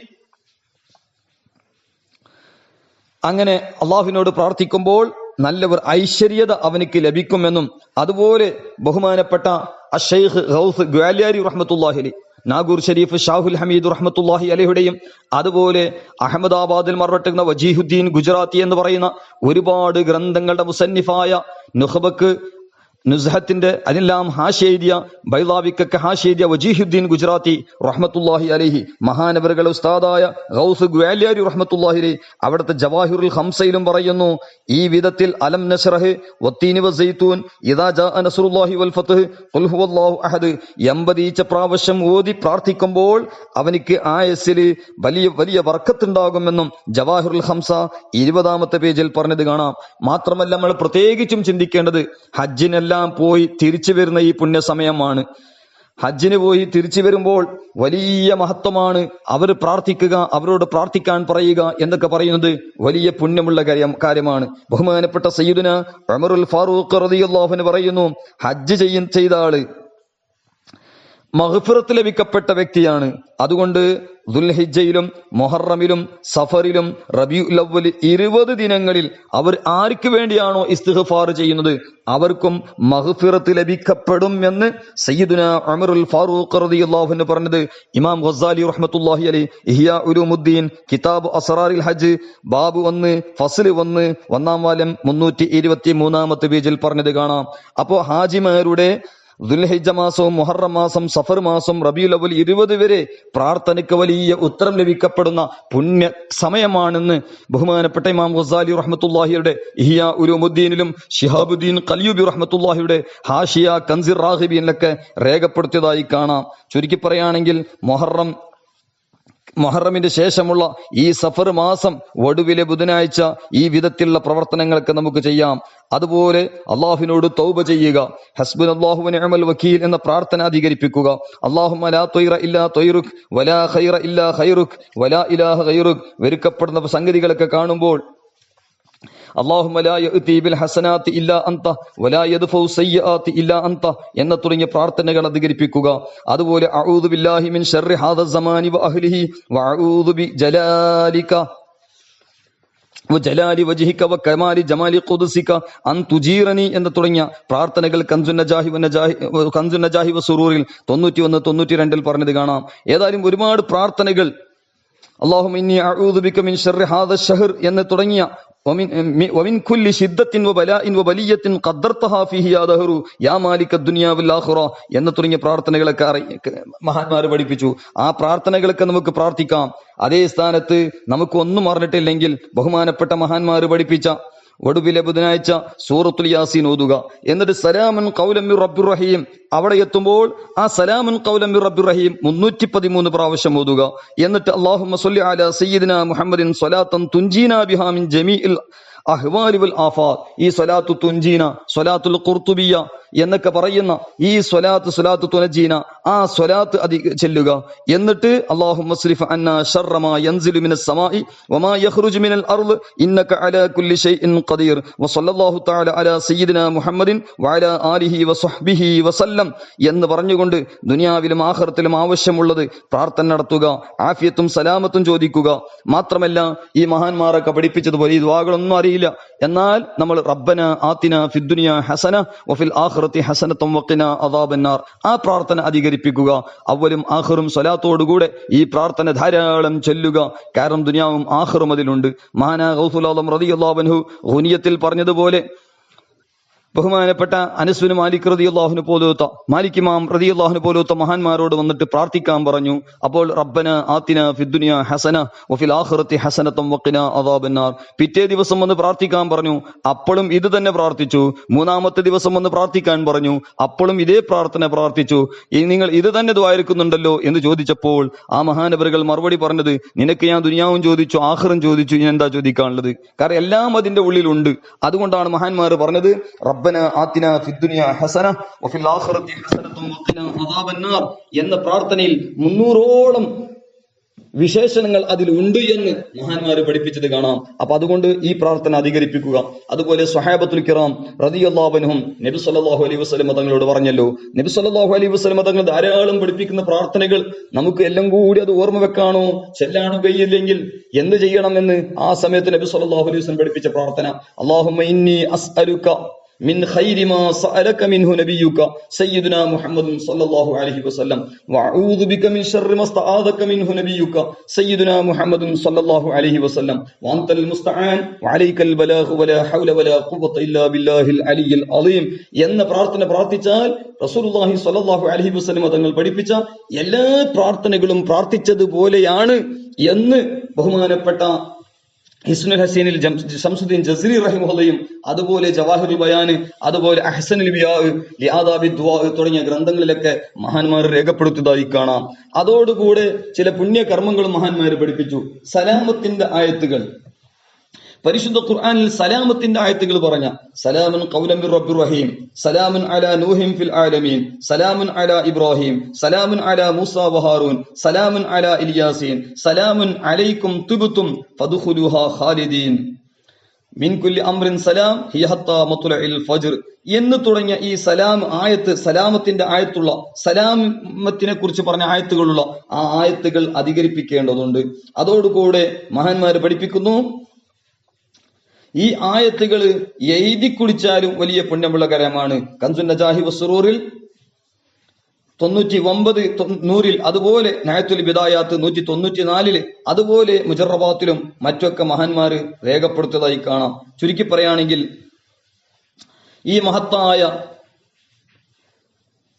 അങ്ങനെ അള്ളാഹുവിനോട് പ്രാർത്ഥിക്കുമ്പോൾ നല്ലവർ ഐശ്വര്യത അവനിക്ക് ലഭിക്കുമെന്നും, അതുപോലെ ബഹുമാനപ്പെട്ട അഷൈഖ് ഗൗസ് ഗ്വാലിയാരി റഹ്മത്തുള്ളാഹി അലൈഹി, നാഗൂർ ഷരീഫ് ഷാഹുൽ ഹമീദ് റഹ്മത്തുള്ളാഹി അലൈഹിയുടെയും, അതുപോലെ അഹമ്മദാബാദിൽ മറട്ടുന്ന വജീഹുദ്ദീൻ ഗുജറാത്തി എന്ന് പറയുന്ന ഒരുപാട് ഗ്രന്ഥങ്ങളുടെ മുസന്നിഫായ നുഖബക്ക് നുസ്ഹത്തിന്റെ അതെല്ലാം ഹാഷിയ ബൈലാവിക്കൊക്കെ ഹാഷിയ വജീഹുദ്ദീൻ ഗുജറാത്തി റഹ്മത്തുള്ളാഹി അലൈഹി മഹാനവറുകളുടെ ഉസ്താദായ ഗൗസ് ഗ്വാലിയാരി റഹ്മത്തുള്ളാഹി അലൈഹി അവിടുത്തെ ജവാഹിറുൽ ഖംസയിലും പറയുന്നു ഈ വിധത്തിൽ അലം നശ്റഹ് വത്തീനി വസൈത്തൂൻ ഇദാ ജാ നസ്റുല്ലാഹി വൽ ഫത്ഹ് ഖുൽ ഹുവല്ലാഹു അഹദ് 80 പ്രാവശ്യം ഓതി പ്രാർത്ഥിക്കുമ്പോൾ അവനിക്ക് ആയസ്സിൽ വലിയ ബർക്കത്ത് ഉണ്ടാകുമെന്നും ജവാഹിറുൽ ഖംസ 20ാമത്തെ പേജിൽ പറഞ്ഞത് കാണാം. മാത്രമല്ല നമ്മൾ പ്രത്യേകിച്ചും ചിന്തിക്കേണ്ടത് ഹജ്ജിനെല്ലാം പോയി തിരിച്ചു വരുന്ന ഈ പുണ്യസമയമാണ്. ഹജ്ജിന് പോയി തിരിച്ചു വരുമ്പോൾ വലിയ മഹത്വമാണ്. അവർ പ്രാർത്ഥിക്കുക, അവരോട് പ്രാർത്ഥിക്കാൻ പറയുക എന്നൊക്കെ പറയുന്നത് വലിയ പുണ്യമുള്ള കാര്യമാണ്. ബഹുമാനപ്പെട്ട സയ്യിദുന ഉമറുൽ ഫാറൂഖ് റളിയല്ലാഹു അൻഹു പറയുന്നു, ഹജ്ജ് ചെയ്ത ആള് മഗ്ഫിറത്ത് ലഭിക്കപ്പെട്ട വ്യക്തിയാണ്. അതുകൊണ്ട് ദുൽഹിജ്ജയിലും മുഹറമിലും സഫറിലും റബീഉൽ അവ്വൽ 20 ദിനങ്ങളിൽ അവർ ആർക്ക് വേണ്ടിയാണോ ഇസ്തിഗ്ഫാർ ചെയ്യുന്നത് അവർക്കും മഗ്ഫിറത്ത് ലഭിക്കപ്പെടും എന്ന് സയ്യിദുന ഉമറുൽ ഫാറൂഖ് റളിയല്ലാഹു അൻഹു പറഞ്ഞത് ഇമാം ഗസ്സാലി റഹ്മത്തുള്ളാഹി അലൈഹി ഇഹ്യാ ഉലൂമുദ്ദീൻ കിതാബ് അസ്റാറിൽ ഹജ്ജ് ബാബ് 1 ഫസ്ൽ 1 1ാം വാല്യം 323ാമത്തെ പേജിൽ പറഞ്ഞത് കാണാം. അപ്പോ ഹാജിമാരുടെ ദുൽഹിജ്ജ മാസവും മുഹറം മാസം, സഫർ മാസം, റബീഉൽ അവ്വൽ 20 വരെ പ്രാർത്ഥനയ്ക്ക് വലിയ ഉത്തരം ലഭിക്കപ്പെടുന്ന പുണ്യ സമയമാണെന്ന് ബഹുമാനപ്പെട്ട ഇമാം ഗസാലി റഹ്മത്തുള്ളാഹിയുടെ ഇഹ്യാ ഉലൂമുദ്ദീനിലും ശിഹാബുദ്ദീൻ ഖൽയൂബി റഹ്മത്തുള്ളാഹിയുടെ ഹാഷിയ കൻസിർ റാഗിബിനിലൊക്കെ രേഖപ്പെടുത്തിയതായി കാണാം. ചുരുക്കി പറയുകയാണെങ്കിൽ മുഹറമിന്റെ ശേഷമുള്ള ഈ സഫർ മാസം ഒടുവിലെ ബുധനാഴ്ച ഈ വിധത്തിലുള്ള പ്രവർത്തനങ്ങളൊക്കെ നമുക്ക് ചെയ്യാം. അതുപോലെ അള്ളാഹുവിനോട് തൗബ ചെയ്യുക, ഹസ്ബുനല്ലാഹു വനിഅമൽ വക്കീൽ എന്ന പ്രാർത്ഥന അധികരിപ്പിക്കുക. അല്ലാഹുമ്മ ലാ ത്വയ്റ ഇല്ലാ ത്വയ്റുക് വലാ ഖൈറ ഇല്ലാ ഖൈറുക് വലാ ഇലാഹ ഗൈറുക്. വെറുക്കപ്പെടുന്ന സംഗതികളൊക്കെ കാണുമ്പോൾ അല്ലാഹുമ്മ ലാ യഅതി ബിൽ ഹസനാതി ഇല്ലാ അൻത വലാ യദ്ഫഉ സയ്യിആതി ഇല്ലാ അൻത എന്ന തുടങ്ങിയ പ്രാർത്ഥനകൾ അധികരിപ്പിക്കുക. അതുപോലെ അഊദു ബില്ലാഹി മിൻ ശർരി ഹാദ സമാനി വ അഹ്ലിഹി വഅഊദു ബി ജലാലിക വജലാലി വജ്ഹിക വകമാലി ജമാലി ഖുദ്സിക അൻ തുജീറനി എന്ന തുടങ്ങിയ പ്രാർത്ഥനകൾ കൻസുൻ നജാഹി വസുറൂറിൽ 91, 92 പറഞ്ഞത് കാണാം. ഏതായാലും ഒരുപാട് പ്രാർത്ഥനകൾ അല്ലാഹുമ്മ ഇന്നി അഊദു ബിക മിൻ ശർരി ഹാദ ശഹർ എന്ന് തുടങ്ങിയ വമിൻ കുല്ലി ശിദ്ദത്തിൻ വബലാഇൻ വബലിയത്തിൻ ഖദ്ദർതഹാ ഫീഹി യാ ദഹറു യാ മാലിക ദുനിയാ വൽ ആഖിറ എന്ന തുടങ്ങിയ പ്രാർത്ഥനകളൊക്കെ മഹാന്മാർ പഠിപ്പിച്ചു. ആ പ്രാർത്ഥനകളൊക്കെ നമുക്ക് പ്രാർത്ഥിക്കാം. അതേ സ്ഥാനത്ത് നമുക്ക് ഒന്നും അറിഞ്ഞിട്ടില്ലെങ്കിൽ ബഹുമാനപ്പെട്ട മഹാന്മാർ പഠിപ്പിച്ച ഒടുവിലെ ബുധനാഴ്ച സൂറത്തുൽ യാസീൻ ഓതുക. എന്നിട്ട് സലാമുൻ ഖൗലൻ മിർ റബ്ബിർ റഹീം അവിടെ എത്തുമ്പോൾ ആ സലാമുൻ ഖൗലൻ മിർ റബ്ബിർ റഹീം 313 പ്രാവശ്യം ഓതുക. എന്നിട്ട് അല്ലാഹുമ്മ സ്വല്ലി അലാ സയ്യിദിനാ മുഹമ്മദിൻ സ്വലാത്തൻ തുൻജീനാ ബിഹാ മിൻ ജമീഇൽ അഹ്വാലി വൽ ആഫാത്ത്. ഈ സ്വലാത്തു തുൻജീന, സ്വലാത്തുൽ ഖുർത്തുബിയ എന്നൊക്കെ പറയുന്ന ഈ സ്വലാത്തു തുനജീന, ആ സ്വലാത്ത് ചെല്ലുക. എന്നിട്ട് അല്ലാഹുമ്മ സ്രിഫ് അന്നാ ശർറ മാ യൻസിലു മിനസ് സമാഇ വമാ യഖ്റുജു മിനൽ അർള് ഇന്നക അലാ കുല്ലി ഷൈഇൻ ഖദീർ വസല്ലല്ലാഹു തആല അലാ സയ്യിദിനാ മുഹമ്മദിൻ വഅലാ ആലിഹി വസഹ്ബിഹി വസല്ലം എന്ന് പറഞ്ഞുകൊണ്ട് ദുനിയാവിലും ആഖിറത്തിലും ആവശ്യമുള്ളത് പ്രാർത്ഥന നടത്തുക. ആഫിയത്തും സലാമത്തും ചോദിക്കുക. മാത്രമല്ല ഈ മഹാന്മാരൊക്കെ പഠിപ്പിച്ചതുപോലെ ഈ ദുആകളൊന്നും അറിയില്ല, എന്നാൽ നമ്മൾ റബ്ബന ആതിന ഫിദ്ദുനിയ ഹസന വഫിൽ ആഖിറതി ഹസനതൻ വഖിനാ അദാബന്നാർ ആ പ്രാർത്ഥന അധികരിപ്പിക്കുക. അവലും ആഖിറും സ്വലാത്തോടുകൂടെ ഈ പ്രാർത്ഥന ധാരാളം ചൊല്ലുക. കാരണം ദുനിയാവും ആഖിറും അതിലുണ്ട്. മഹാനാ ഗൗസുൽ ആലം റളിയല്ലാഹു അൻഹു ഗുനിയത്തിൽ പറഞ്ഞതുപോലെ ബഹുമാനപ്പെട്ട അനസ് ബിൻ മാലിക് റളിയല്ലാഹു പോലത്തെ മാലിക് ഇമാം റളിയല്ലാഹു പോലത്തെ മഹാന്മാരോട് വന്നിട്ട് പ്രാർത്ഥിക്കാൻ പറഞ്ഞു. അപ്പോൾ റബ്ബന ആതിന ഫിദ്ദുനിയ ഹസന വഫിൽ ആഖിറതി ഹസനതൻ വഖിനാ അദാബന്നാർ. പിറ്റേ ദിവസം വന്ന് പ്രാർത്ഥിക്കാൻ പറഞ്ഞു, അപ്പോഴും ഇത് തന്നെ പ്രാർത്ഥിച്ചു. മൂന്നാമത്തെ ദിവസം വന്ന് പ്രാർത്ഥിക്കാൻ പറഞ്ഞു, അപ്പോഴും ഇതേ പ്രാർത്ഥന പ്രാർത്ഥിച്ചു. നിങ്ങൾ ഇത് തന്നെ ദ്വാരക്കുന്നുണ്ടല്ലോ എന്ന് ചോദിച്ചപ്പോൾ ആ മഹാനവറുകൾ മറുപടി പറഞ്ഞത്, നിനക്ക് ഞാൻ ദുനിയാവും ചോദിച്ചു ആഖിറും ചോദിച്ചു, ഇനി എന്താ ചോദിക്കാനുള്ളത്? കാരണം എല്ലാം അതിന്റെ ഉള്ളിലുണ്ട്. അതുകൊണ്ടാണ് മഹാന്മാർ പറഞ്ഞത് റബ്ബന ആതിന ഫിദ്ദുനിയ ഹസന വഫിൽ ആഖിറതി ഹസനതൻ വഖിനാ അദാബന്നാർ എന്ന പ്രാർത്ഥനയിൽ 300ഓളം വിശേഷണങ്ങൾ അതിലുണ്ട് എന്ന് മഹാന്മാർ പഠിപ്പിച്ചത് കാണാം. അപ്പൊ അതുകൊണ്ട് ഈ പ്രാർത്ഥന അധികരിപ്പിക്കുക. അതുപോലെ സ്വഹാബത്തുൽ കിറാം റളിയല്ലാഹു അൻഹും നബി സല്ലല്ലാഹു അലൈഹി വസല്ലം തങ്ങളോട് പറഞ്ഞല്ലോ. നബി സല്ലല്ലാഹു അലൈഹി വസല്ലം തങ്ങൾ ധാരാളം പഠിപ്പിക്കുന്ന പ്രാർത്ഥനകൾ നമുക്ക് എല്ലാം കൂടി അത് ഓർമ്മ വെക്കാനോ ചെല്ലാനോ കഴിയില്ലെങ്കിൽ എന്ത് ചെയ്യണമെന്ന് ആ സമയത്ത് നബി സല്ലല്ലാഹു അലൈഹി വസല്ലം പഠിപ്പിച്ച പ്രാർത്ഥന, അല്ലാഹുമ്മ ഇന്നി അസ്അലുക മിൻ ഖൈരി മാ സഅലക മിൻഹു നബിയുക സയ്യിദുനാ മുഹമ്മദ് സല്ലല്ലാഹു അലൈഹി വസല്ലം വഅഊദു ബിക മിൻ ശർരി മാ സ്തആദക മിൻഹു നബിയുക സയ്യിദുനാ മുഹമ്മദ് സല്ലല്ലാഹു അലൈഹി വസല്ലം വഅൻതൽ മുസ്തആൻ വഅലൈക്കൽ ബലാഗ് വലാ ഹൗല വലാ ഖുവത ഇല്ലാ ബില്ലാഹിൽ അലിയിൽ അളീം എന്ന പ്രാർത്ഥന പ്രാർത്ഥിച്ചാൽ റസൂലുള്ളാഹി സ്വല്ലല്ലാഹു അലൈഹി വസല്ലം തങ്ങൾ പഠിപ്പിച്ച എല്ലാ പ്രാർത്ഥനകളും പ്രാർത്ഥിച്ചതുപോലെയാണ് എന്ന് ബഹുമാനപ്പെട്ട ഹിസ്നുൽ ഹസീനിൽ ശംസുദ്ദീൻ ജസ്രി റഹിമഹുള്ളയും അതുപോലെ ജവാഹിറുൽ ബയാൻ അതുപോലെ അഹ്സനുൽ ബിയാ ലിആദാബി ദുആ തുടങ്ങിയ ഗ്രന്ഥങ്ങളിലൊക്കെ മഹാന്മാർ രേഖപ്പെടുത്തിയതായി കാണാം. അതോടുകൂടെ ചില പുണ്യകർമ്മങ്ങളും മഹാന്മാർ പഠിപ്പിച്ചു. സലാമത്തിന്റെ ആയത്തുകൾ പരിശുദ്ധ ഖുർആനിൽ സലാമത്തിന്റെ ആയത്തുകൾ പറഞ്ഞ സലാമുൻ ഖൗലൻ മിർ റബ്ബിർ റഹീം, സലാമുൻ അലാ നൂഹിൻ ഫിൽ ആലമീൻ, സലാമുൻ അലാ ഇബ്രാഹിം, സലാമുൻ അലാ മൂസ വ ഹാറൂൻ, സലാമുൻ അലാ ഇൽയാസീൻ, സലാമുൻ അലൈക്കും തുബ്തും ഫദ്ഖുലൂഹാ ഖാലിദീൻ മിൻ കുല്ലി അംറിൻ സലാം ഹിയ ഹത്താ മത്ലഇൽ ഫജ്ർ എന്ന് തുടങ്ങിയ ഈ സലാം ആയത്ത്, സലാമത്തിന്റെ ആയത്തുള്ള സലാമത്തിനെ കുറിച്ച് പറഞ്ഞ ആയത്തുകളുള്ള ആ ആയത്തുകൾ അധികരിപ്പിക്കേണ്ടതുണ്ട്. അതോടുകൂടെ മഹാന്മാർ പഠിപ്പിക്കുന്നു ഈ ആയത്തുകൾ എഴുതി കുടിച്ചാലും വലിയ പുണ്യമുള്ള കാര്യമാണ്. കൻസുൻ നജാഹി വസ്റൂറിൽ 99 100 അതുപോലെ നഹ്തുൽ ബിദായാത്ത് 194 അതുപോലെ മുജറബാത്തിലും മറ്റൊക്കെ മഹാന്മാർ രേഖപ്പെടുത്തിയതായി കാണാം. ചുരുക്കി പറയുകയാണെങ്കിൽ ഈ മഹത്തായ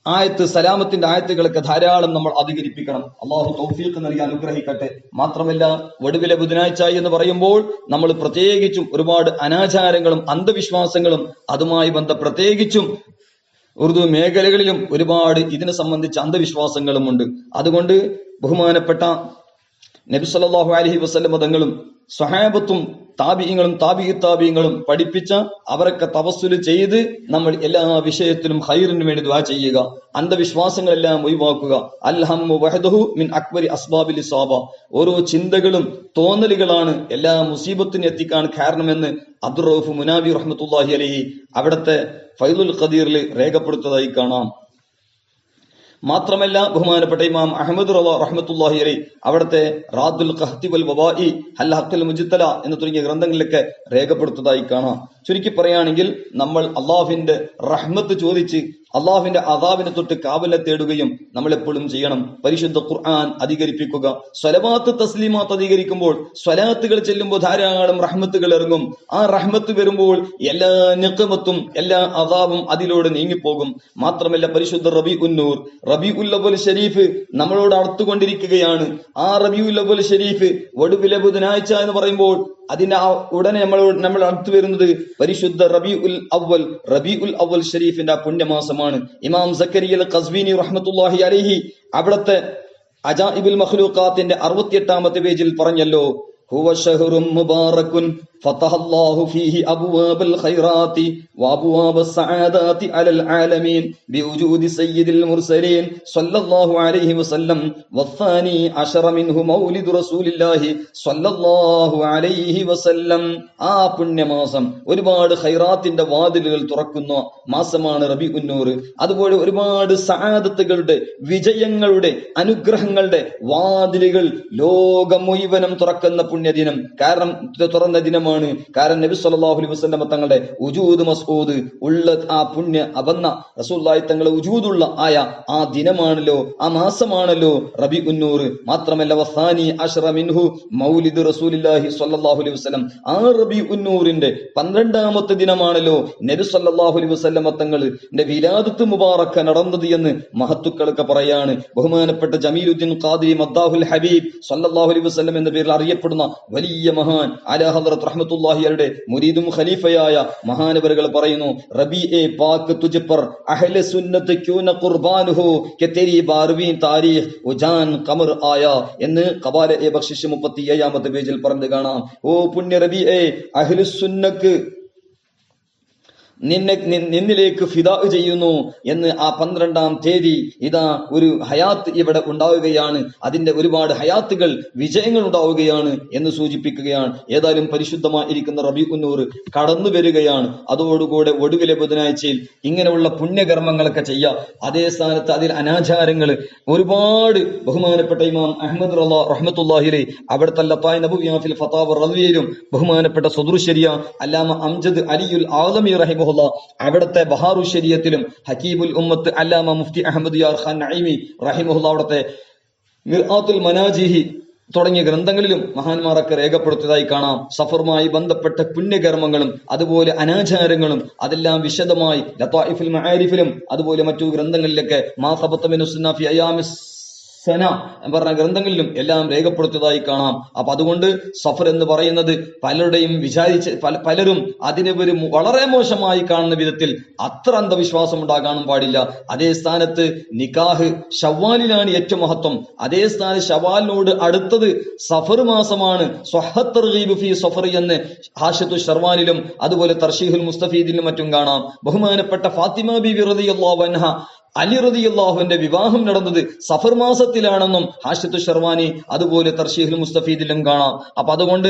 ആയത്ത് സലാമത്തിന്റെ ആയത്തുകളൊക്കെ ധാരാളം നമ്മൾ അധികരിപ്പിക്കണം. അള്ളാഹു തൗഫീഖ് നൽകി അനുഗ്രഹിക്കട്ടെ. മാത്രമല്ല ഒടുവിലെ ബുധനാഴ്ച എന്ന് പറയുമ്പോൾ നമ്മൾ പ്രത്യേകിച്ചും ഒരുപാട് അനാചാരങ്ങളും അന്ധവിശ്വാസങ്ങളും അതുമായി പ്രത്യേകിച്ചും ഉറുദു മേഖലകളിലും ഒരുപാട് ഇതിനെ സംബന്ധിച്ച അന്ധവിശ്വാസങ്ങളും ഉണ്ട്. അതുകൊണ്ട് ബഹുമാനപ്പെട്ട നബി സല്ലല്ലാഹു അലൈഹി വസല്ലം തങ്ങളും സ്വഹാബത്തും താബിഈങ്ങളും പഠിപ്പിച്ച അവരൊക്കെ തവസ്സുൽ ചെയ്ത് നമ്മൾ എല്ലാ വിഷയത്തിലും ഖൈറിന് വേണ്ടി ദുആ ചെയ്യുക. അന്ധവിശ്വാസങ്ങളെല്ലാം ഒഴിവാക്കുക. അൽഹമ്മു വഹദഹു മിൻ അക്ബരി അസ്ബാബിൽ ഇസാബ. ഓരോ ചിന്തകളും തോന്നലുകളാണ് എല്ലാ മുസീബത്തിനും എത്തിക്കാൻ കാരണമെന്ന് അബ്ദുർ റഊഫ് മുനാവി റഹ്മത്തുള്ളാഹി അലൈഹി അവിടുത്തെ ഫൈലുൽ ഖദീറിൽ രേഖപ്പെടുത്തതായി കാണാം. മാത്രമല്ല ബഹുമാനപ്പെട്ട ഇമാം അഹ്മദ് റള റഹ്മത്തുള്ളാഹി അലൈഹി അവിടുത്തെ റാദുൽ ഖഹ്തി വൽ വബാഇ ഹൽ ഹഖ്ൽ മുജ്തല എന്ന് തുടങ്ങിയ ഗ്രന്ഥങ്ങളിലൊക്കെ രേഖപ്പെടുത്തതായി കാണാം. ചുരുക്കി പറയുകയാണെങ്കിൽ നമ്മൾ അള്ളാഹുവിന്റെ റഹ്മത്ത് ചോദിച്ച് അള്ളാഹുവിന്റെ അദാബിനെ തൊട്ട് കാവലെ തേടുകയും നമ്മൾ എപ്പോഴും ചെയ്യണം. പരിശുദ്ധ ഖുർആൻ അധികരിപ്പിക്കുക. സ്വലവാത്ത് തസ്ലീമാത്ത് അധികരിക്കുമ്പോൾ സ്വലാത്തുകൾ ചെല്ലുമ്പോൾ ധാരാളം റഹ്മത്തുകൾ ഇറങ്ങും. ആ റഹ്മത്ത് വരുമ്പോൾ എല്ലാ നിഖമത്തും എല്ലാ അദാബും അതിലൂടെ നീങ്ങിപ്പോകും. മാത്രമല്ല പരിശുദ്ധ റബീഉൽ അവ്വൽ ഷരീഫ് നമ്മളോട് അടുത്തുകൊണ്ടിരിക്കുകയാണ്. ആ റബീഉൽ അവ്വൽ ഷരീഫ് ഒടുവിലെ ബുധനാഴ്ച എന്ന് പറയുമ്പോൾ അതിന്റെ ഉടനെ നമ്മൾ അടുത്തു വരുന്നത് പരിശുദ്ധ റബീഉൽ അവ്വൽ ഷരീഫിന്റെ പുണ്യമാസമാണ്. ഇമാം സക്കരിയ ഖസ്വീനി റഹ്മത്തുള്ളാഹി അലൈഹി അവിടുത്തെ അജായിബുൽ മഖ്ലൂഖാത്തിന്റെ 68-ാമത്തെ പേജിൽ പറഞ്ഞല്ലോ, ഹുവ ശഹ്റും മുബാറകുൻ ഫതഹല്ലാഹു ഫീഹി അബ്വാബൽ ഖൈറാത്തി വഅബ്വാബസ് സആദാത്തി അലൽ ആലമീൻ ബിവുജൂദി സയ്യിദിൽ മുർസലീൻ സ്വല്ലല്ലാഹു അലൈഹി വസല്ലം വസ്സാനി അശറ മിൻഹു മൗലിദു റസൂലില്ലാഹി സ്വല്ലല്ലാഹു അലൈഹി വസല്ലം. ആ പുണ്യമാസം ഒരുപാട് ഖൈറാത്തിന്റെ വാതിലുകൾ തുറക്കുന്ന മാസമാണ് റബീഉൻ നൂർ. അതുപോലെ ഒരുപാട് സആദത്തുകളുടെ വിജയങ്ങളുടെ അനുഗ്രഹങ്ങളുടെ വാതിലുകൾ ലോകം മുഴുവനും തുറക്കുന്ന പുണ്യദിനം. കാരണം തുറന്ന ദിനമാണ്. കാരണം നബി സല്ലല്ലാഹു അലൈഹി വസല്ലം തങ്ങളുടെ ഉജൂദ് മസ്ഊദ് ഉള്ള ആ പുണ്യ അവന്ന റസൂലുള്ളാഹി തങ്ങളുടെ ഉജൂദുള്ള ആയ ആ ദിനമാണല്ലോ, ആ മാസമാണല്ലോ റബീഉൻ നൂർ. മാത്രമല്ല വസാനി അശ്റ മിൻഹു മൗലിദ് റസൂലില്ലാഹി സ്വല്ലല്ലാഹു അലൈഹി വസല്ലം. ആ റബീഉൻ നൂറിന്റെ 12-ാമത്തെ ദിനമാണല്ലോ നബി സല്ലല്ലാഹു അലൈഹി വസല്ലം തങ്ങളുടെ വിലാദത്ത് മുബാറക്ക നടന്നത് എന്ന് മഹത്തുക്കളൊക്കെ പറയാണ്. ബഹുമാനപ്പെട്ട ജമീലുദ്ദീൻ ഖാദിരി മദ്ദാഹുൽ ഹബീബ് സല്ലല്ലാഹു അലൈഹി വസല്ലം എന്ന പേരിൽ അറിയപ്പെടുന്ന വലിയ മഹാൻ ആല ഹദ്റത്ത് റഹ്മത്തുള്ളാഹി അലൈഹി മുരീദും ഖലീഫയായ മഹാനവറുകൾ പറയുന്നു, റബീഎ പാക് തുജ് പർ അഹ്ലെ സുന്നത്ത് ക്യൂ ന ഖുർബാനുഹു കെ തെരി 12വീം താരീഖ് ഉജാൻ ഖമർ ആയ എന്ന് ഖബാല എ ബഖ്ശിഷ് 37-ാമത്തെ പേജിൽ പറഞ്ഞു കാണാം. ഓ പുണ്യ റബീഎ, അഹ്ലുസുന്നക്ക് നിന്നിലേക്ക് ഫിദാ ചെയ്യുന്നു എന്ന് ആ 12-ാം തീയതി ഇതാ ഒരു ഹയാത്ത് ഇവിടെ ഉണ്ടാവുകയാണ്. അതിന്റെ ഒരുപാട് ഹയാത്തുകൾ വിജയങ്ങൾ ഉണ്ടാവുകയാണ് എന്ന് സൂചിപ്പിക്കുകയാണ്. ഏതായാലും പരിശുദ്ധമായിരിക്കുന്ന റബീഉൻ നൂർ കടന്നു വരികയാണ്. അതോടുകൂടെ ഒടുവിലെ ബുധനാഴ്ചയിൽ ഇങ്ങനെയുള്ള പുണ്യകർമ്മങ്ങളൊക്കെ ചെയ്യാം. അതേ സ്ഥാനത്ത് അതിൽ അനാചാരങ്ങൾ ഒരുപാട് ബഹുമാനപ്പെട്ട ഇമാം അഹ്മദ് റള റഹ്മത്തുള്ളാഹി അലൈഹി അവിടുത്തെ ലത്തായി നബവിയ ഫിൽ ഫതാവ റളിയയിലും ബഹുമാനപ്പെട്ട സദറുൽ ശരിയ അല്ലാമ അംജദ് അലിയുൽ ആലമി റഹിമഹു അവിടുത്തെ ബഹാറു ശരീയത്തിലും ഹക്കീബുൽ ഉമ്മത്ത് അല്ലാമ മുഫ്തി അഹമ്മദ് യാർ ഖാൻ നഈമി റഹിമഹുല്ലാഹ് അവിടുത്തെ മിർആത്തുൽ മനാജിഹി തുടങ്ങിയ ഗ്രന്ഥങ്ങളിലും മഹാന്മാരൊക്കെ രേഖപ്പെടുത്തിയതായി കാണാം. സഫറുമായി ബന്ധപ്പെട്ട പുണ്യകർമ്മങ്ങളും അതുപോലെ അനാചാരങ്ങളും അതെല്ലാം വിശദമായി ലതായിഫുൽ മആരിഫിലും അതുപോലെ മറ്റു ഗ്രന്ഥങ്ങളിലൊക്കെ മാ സബത മിൻ സുന്ന ഫി അയാമിസ് സന പറഞ്ഞ ഗ്രന്ഥങ്ങളിലും എല്ലാം രേഖപ്പെടുത്തിയതായി കാണാം. അപ്പൊ അതുകൊണ്ട് സഫർ എന്ന് പറയുന്നത് പലരുടെയും പലരും അതിനെ ഒരു വളരെ മോശമായി കാണുന്ന വിധത്തിൽ അത്ര അന്ധവിശ്വാസം ഉണ്ടാകാനും പാടില്ല. അതേ സ്ഥാനത്ത് നിക്കാഹ് ഷവ്വാലിലാണ് ഏറ്റവും മഹത്വം. അതേ സ്ഥാനത്ത് ഷവ്വാലിനോട് അടുത്തത് സഫർ മാസമാണ്. സ്വഹത്ത് തർഗീബ് ഫീ സഫർ എന്ന് ഹാഷിത്തു ഷർവാനിലും അതുപോലെ തർശീഹുൽ മുസ്തഫീദിലും മറ്റും കാണാം. ബഹുമാനപ്പെട്ട ഫാത്തിമ ബീവി റളിയല്ലാഹു അൻഹ അലി റളിയല്ലാഹുവിന്റെ വിവാഹം നടന്നത് സഫർ മാസത്തിലാണെന്നും ഹാഷിത്തു ഷർവാനി അതുപോലെ തർശീഹുൽ മുസ്തഫീദിലും കാണാം. അപ്പൊ അതുകൊണ്ട്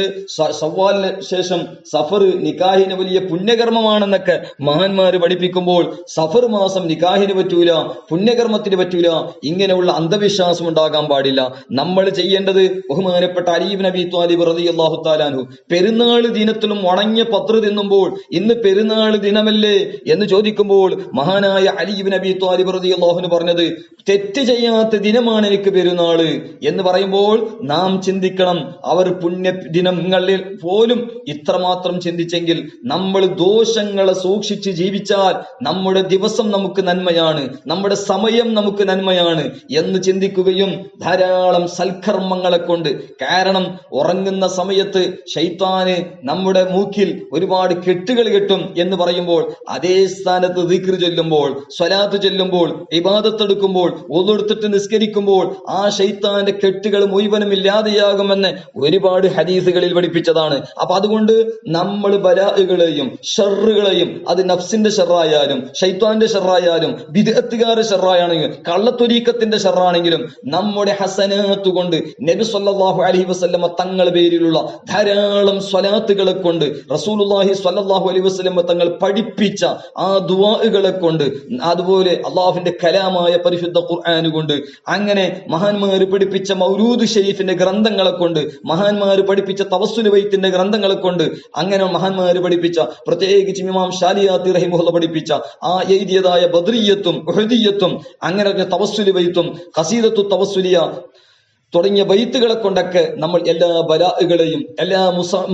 ശവ്വാലിന് ശേഷം സഫർ നിക്കാഹിന് വലിയ പുണ്യകർമ്മമാണെന്നൊക്കെ മഹാന്മാര് പഠിപ്പിക്കുമ്പോൾ സഫർ മാസം നിക്കാഹിന് പറ്റൂല, പുണ്യകർമ്മത്തിന് പറ്റൂല, ഇങ്ങനെയുള്ള അന്ധവിശ്വാസം ഉണ്ടാകാൻ പാടില്ല. നമ്മൾ ചെയ്യേണ്ടത് ബഹുമാനപ്പെട്ട അലി ഇബ്നു അബീ ത്വാലിബ് റളിയല്ലാഹു തആല അൻഹു പെരുന്നാൾ ദിനത്തിലും ഉണങ്ങിയ പത്ര് തിന്നുമ്പോൾ ഇന്ന് പെരുന്നാൾ ദിനമല്ലേ എന്ന് ചോദിക്കുമ്പോൾ മഹാനായ അലി ഇബ്നു അബീ ത്വാലിബ് മുത്തലിബ് റളിയല്ലാഹു അൻഹു പറഞ്ഞത്, തെറ്റ് ചെയ്യാത്ത ദിനമാണ് എനിക്ക് പെരുന്നാള് എന്ന് പറയുമ്പോൾ നാം ചിന്തിക്കണം, അവർ പുണ്യ ദിനങ്ങളിൽ പോലും ഇത്രമാത്രം ചിന്തിച്ചെങ്കിൽ നമ്മൾ ദോഷങ്ങളെ സൂക്ഷിച്ച് ജീവിച്ചാൽ നമ്മുടെ ദിവസം നമുക്ക് നന്മയാണ്, നമ്മുടെ സമയം നമുക്ക് നന്മയാണ് എന്ന് ചിന്തിക്കുകയും ധാരാളം സൽക്കർമ്മങ്ങളെ കൊണ്ട്, കാരണം ഉറങ്ങുന്ന സമയത്ത് ശൈത്താന് നമ്മുടെ മൂക്കിൽ ഒരുപാട് കെട്ടുകൾ കെട്ടും എന്ന് പറയുമ്പോൾ അതേ സ്ഥാനത്ത് ദിക്ർ ചൊല്ലുമ്പോൾ, സ്വലാത്ത് ചൊല്ലുമ്പോൾ, ഇബാദത്ത് എടുക്കുമ്പോൾ, വുളു എടുത്തിട്ട് നിസ്കരിക്കുമ്പോൾ ആ ശൈത്താന്റെ കെട്ടുകൾ മുഴുവനും ഇല്ലാതെയാകുമെന്ന് ഒരുപാട് ഹദീസുകളിൽ പഠിപ്പിച്ചതാണ്. അപ്പൊ അതുകൊണ്ട് നമ്മൾ ബലാഅുകളെയും ഷർറുകളെയും, അത് നഫ്സിന്റെ ഷർറായാലും ശൈത്താന്റെ ഷർറായാലും ബിദ്അത്തുകാരുടെ ഷർറായാണെങ്കിലും കള്ളത്തൊരീക്കത്തിന്റെ ഷർറാണെങ്കിലും നമ്മുടെ ഹസനാത്ത് കൊണ്ട് നബി സല്ലല്ലാഹു അലൈഹി വസല്ലമ തങ്ങളുടെ പേരിലുള്ള ധാരാളം സ്വലാത്തുകളെ കൊണ്ട്, റസൂലുള്ളാഹി സ്വല്ലല്ലാഹു അലൈഹി വസല്ലമ തങ്ങൾ പഠിപ്പിച്ച ആ ദുആകളെ കൊണ്ട്, അതുപോലെ അള്ളാഹുവിന്റെ കലാമായ പരിശുദ്ധ ഖുർആൻ കൊണ്ട്, അങ്ങനെ മഹാന്മാർ പഠിപ്പിച്ച മൗലൂദ് ഷരീഫിന്റെ ഗ്രന്ഥങ്ങളെ കൊണ്ട്, മഹാന്മാർ പഠിപ്പിച്ച തവസ്സുൽ ബൈത്തിന്റെ ഗ്രന്ഥങ്ങളെ കൊണ്ട്, അങ്ങനെ മഹാന്മാർ പഠിപ്പിച്ച, പ്രത്യേകിച്ച് ഇമാം ശാലിയാത്തി റഹിമഹുല്ലാഹ് പഠിപ്പിച്ച ആ എഴുതിയതായ ബദ്രിയ്യത്തും ഉഹദിയ്യത്തും അങ്ങനെ തവസ്സുൽ ബൈത്തും ഖസീദത്തു തവസ്സുലിയ തുടങ്ങിയ ബൈത്തുകളെ കൊണ്ടൊക്കെ നമ്മൾ എല്ലാ ബലാഅുകളെയും എല്ലാ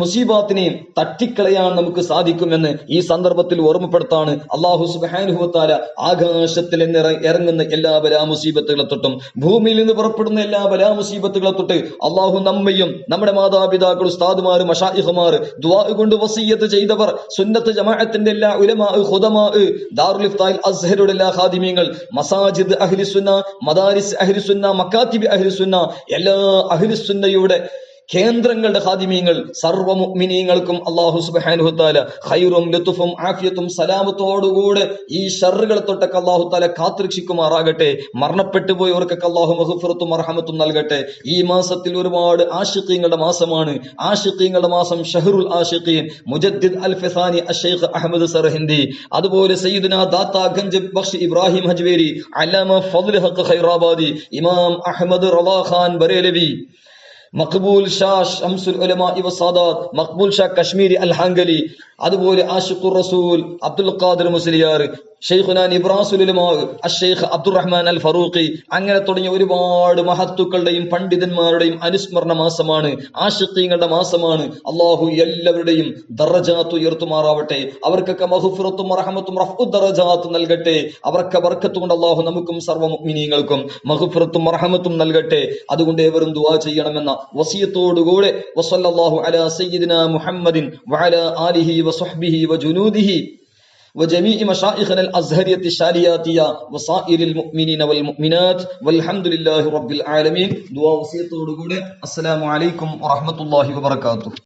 മുസീബാത്തിനെയും തട്ടിക്കളയാൻ നമുക്ക് സാധിക്കുമെന്ന് ഈ സന്ദർഭത്തിൽ ഓർമ്മപ്പെടുത്താണ്. അല്ലാഹു സുബ്ഹാനഹു വ തആല ആകാശത്തിൽ നിന്ന് ഇറങ്ങുന്ന എല്ലാ ബലാ മുസീബത്തുകളെ തൊട്ടും ഭൂമിയിൽ നിന്ന് പുറപ്പെടുന്ന എല്ലാ ബലാ മുസീബത്തുകളെ തൊട്ട് അല്ലാഹു നമ്മയും നമ്മുടെ മാതാപിതാക്കൾ, ഉസ്താദുമാർ, മശായിഖുമാർ, ദുആ കൊണ്ട് വസിയ്യത്ത് ചെയ്തവർ, സുന്നത്ത് ജമാഅത്തിന്റെ എല്ലാ ഉലമാ, ഖുദമാ, ദാറുൽ ഇഫ്തായിൽ അസ്ഹറുടെ എല്ലാ ഖാദിമീങ്ങൾ, മസാജിദ് അഹ്ലുസുന്ന, മദാരിസ് അഹ്ലുസുന്ന, മക്കാത്തിബ് അഹ്ലുസുന്ന, എല്ലാ അഹ്ലുസുന്നയുടെ കേന്ദ്രങ്ങളുടെ ഖാദിമീങ്ങൾ, സർവ്വ മുഅ്മിനീങ്ങൾക്കും അല്ലാഹു സുബ്ഹാനഹു വ തആല ഖൈറും ലതുഫും ആഫിയത്തും സലാമത്തോടുകൂടെ ഈ ഷർറുകളെ തൊട്ടൊക്കെ അല്ലാഹു തആല കാത്തുരക്ഷിക്കുമാറാകട്ടെ. മരണപ്പെട്ടു പോയവർക്കൊക്കെ അല്ലാഹു മഗ്ഫിറത്തും മർഹമത്തും നൽകട്ടെ. ഈ മാസത്തിൽ ഒരുപാട് ആശിഖീങ്ങളുടെ മാസമാണ്. ആശിഖീങ്ങളുടെ മാസം ഷഹ്റുൽ ആശിഖീൻ. മുജദ്ദിദ് അൽ ഫസാനി അഷ്ശൈഖ് അഹ്മദ് സർഹിന്ദി, അതുപോലെ സയ്യിദുനാ ദാത്ത ഗഞ്ച് ബഖ്ഷ് ഇബ്രാഹിം ഹജ്വേരി, അല്ലാമ ഫദ്ൽ ഹഖ് ഖൈറാബാദി, ഇമാം അഹ്മദ് റളാ ഖാൻ ബറേലവി, മഖ്ബൂൽ ഷാ ശംസുൽ ഉലമാ വ സാദാത്ത്, മഖ്ബൂൽ ഷാ കശ്മീരി അൽ ഹംഗലി, അതുപോലെ ആശിഖുർ റസൂൽ അബ്ദുൽ ഖാദിർ മുസ്ലിയാർ, ഷെയ്ഖുനാ ഇബ്രാസുൽ ഉലമാ അഷ്ശൈഖ് അബ്ദുറഹ്മാൻ അൽ ഫറൂഖി, അങ്ങനെ തുടങ്ങിയ ഒരുപാട് മഹത്തുക്കളുടെയും പണ്ഡിതന്മാരുടെയും അനുസ്മരണ മാസമാണ്, ആശിഖീങ്ങളുടെ മാസമാണ്. അല്ലാഹു എല്ലാവരുടെയും ദറജാത്ത് ഉയർത്തുമാറാവട്ടെ. അവർക്കൊക്കെ മഗ്ഫിറത്തും റഹ്മത്തും റഫ്ഉ ദറജാത്ത് നൽകട്ടെ. അവർക്ക് ബർക്കത്ത് കൊണ്ട് അല്ലാഹു നമുക്കും സർവ്വ മുഅ്മിനീങ്ങൾക്കും മഗ്ഫിറത്തും റഹ്മത്തും നൽകട്ടെ. അതുകൊണ്ട് ഏവരും ദുആ ചെയ്യണമെന്ന വസിയത്തോടുകൂടെ വസല്ലല്ലാഹു അലാ സയ്യിദിനാ മുഹമ്മദിൻ വഅലാ ആലിഹി വസഹ്ബിഹി വജുനൂദിഹി وجميع مشايخنا الأزهرية الشالياتية وصائر المؤمنين والمؤمنات والحمد لله رب العالمين. دعاء وصية السلام عليكم ورحمة الله وبركاته.